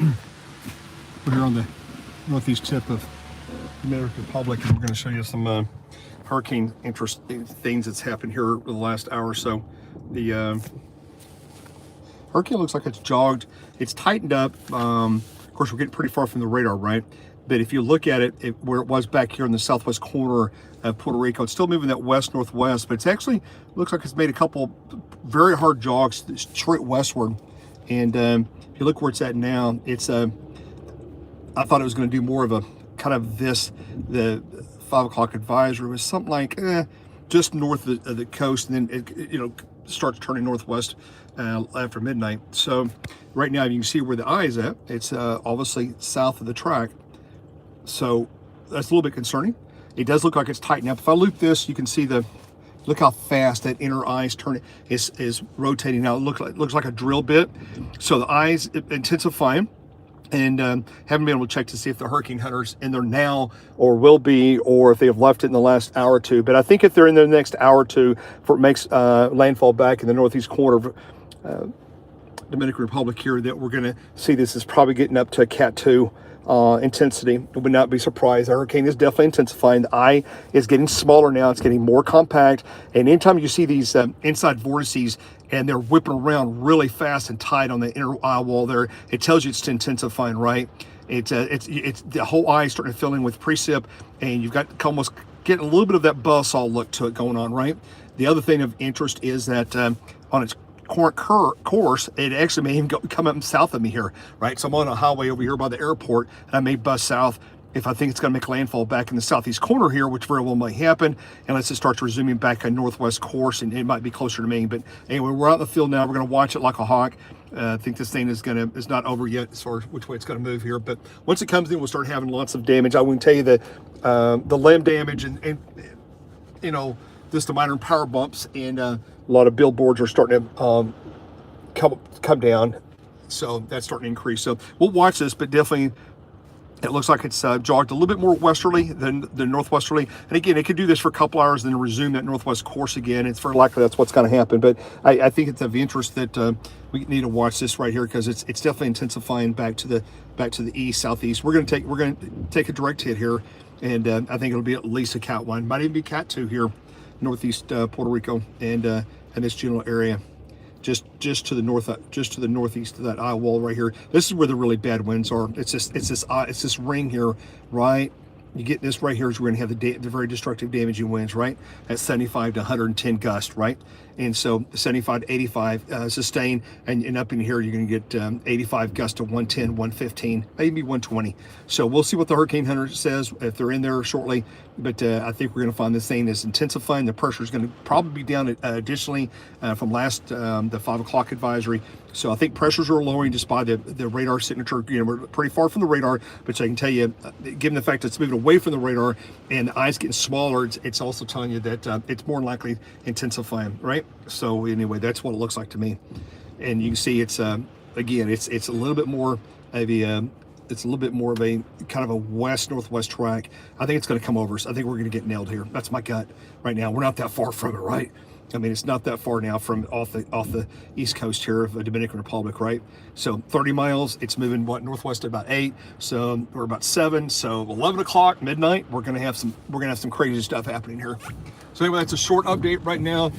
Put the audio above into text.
We're here on the northeast tip of the Dominican Republic, and we're going to show you some hurricane interesting things that's happened here over the last hour or so. The hurricane looks like it's jogged. It's tightened up. Of course, we're getting pretty far from the radar, right? But if you look at it, where it was back here in the southwest corner of Puerto Rico, it's still moving that west-northwest, but it's actually looks like it's made a couple very hard jogs straight westward. And if you look where it's at now, it's I thought it was going to do more of a kind of the 5 o'clock advisory was something like just north of the coast, and then it starts turning northwest after midnight. So right now you can see where the eye is at. It's obviously south of the track, so that's a little bit concerning. It does look like it's tightening up. If I loop this, you can see look how fast that inner eye is rotating now. It looks like a drill bit. So the eye's intensifying. And haven't been able to check to see if the hurricane hunter's in there now or will be, or if they have left it in the last hour or two. But I think if they're in the next hour or two, before it makes landfall back in the northeast corner of Dominican Republic here, that we're going to see this is probably getting up to a Cat 2 intensity. I would not be surprised. The hurricane is definitely intensifying. The eye is getting smaller now. It's getting more compact. And anytime you see these inside vortices and they're whipping around really fast and tight on the inner eye wall there, it tells you it's intensifying, right? It's the whole eye is starting to fill in with precip, and you've got almost getting a little bit of that buzzsaw look to it going on, right? The other thing of interest is that on its current course, it actually may even come up south of me here, right? So I'm on a highway over here by the airport, and I may bust south if I think it's going to make landfall back in the southeast corner here, which very well might happen, unless it starts resuming back a northwest course, and it might be closer to me. But anyway, we're out in the field now. We're going to watch it like a hawk. I think this thing is not over yet as far as which way it's going to move here. But once it comes in, we'll start having lots of damage. I wouldn't tell you the limb damage and just the minor power bumps, and a lot of billboards are starting to come down. So that's starting to increase. So we'll watch this, but definitely it looks like it's jogged a little bit more westerly than northwesterly. And again, it could do this for a couple hours and then resume that northwest course again. It's very likely that's what's going to happen. But I think it's of interest that we need to watch this right here, because it's definitely intensifying back to the east, southeast. We're going to take a direct hit here, and I think it'll be at least a Cat 1, might even be Cat 2 here, northeast Puerto Rico and this general area. Just to the northeast of that eye wall right here. This is where the really bad winds are. It's this ring here, right? You get this right here is we're going to have the very destructive, damaging winds, right? At 75 to 110 gust, right? And so 75 to 85 sustain, and up in here you're going to get 85 gust to 110, 115, maybe 120. So we'll see what the hurricane hunter says if they're in there shortly. But I think we're going to find this thing is intensifying. The pressure is going to probably be down additionally from the 5 o'clock advisory. So I think pressures are lowering just by the radar signature. We're pretty far from the radar, but I can tell you, given the fact that it's moving away from the radar and the eye's getting smaller, it's also telling you that it's more likely intensifying, right? So anyway, that's what it looks like to me. And you can see it's again, it's a little bit more of a it's a little bit more of a kind of a west-northwest track. I think it's going to come over. So I think we're going to get nailed here. That's my gut right now. We're not that far from it, right? I mean, it's not that far now from off the east coast here of the Dominican Republic, right? So 30 miles, it's moving northwest at about 8, so we're about 7. So 11 o'clock, midnight, we're gonna have some crazy stuff happening here. So anyway, that's a short update right now.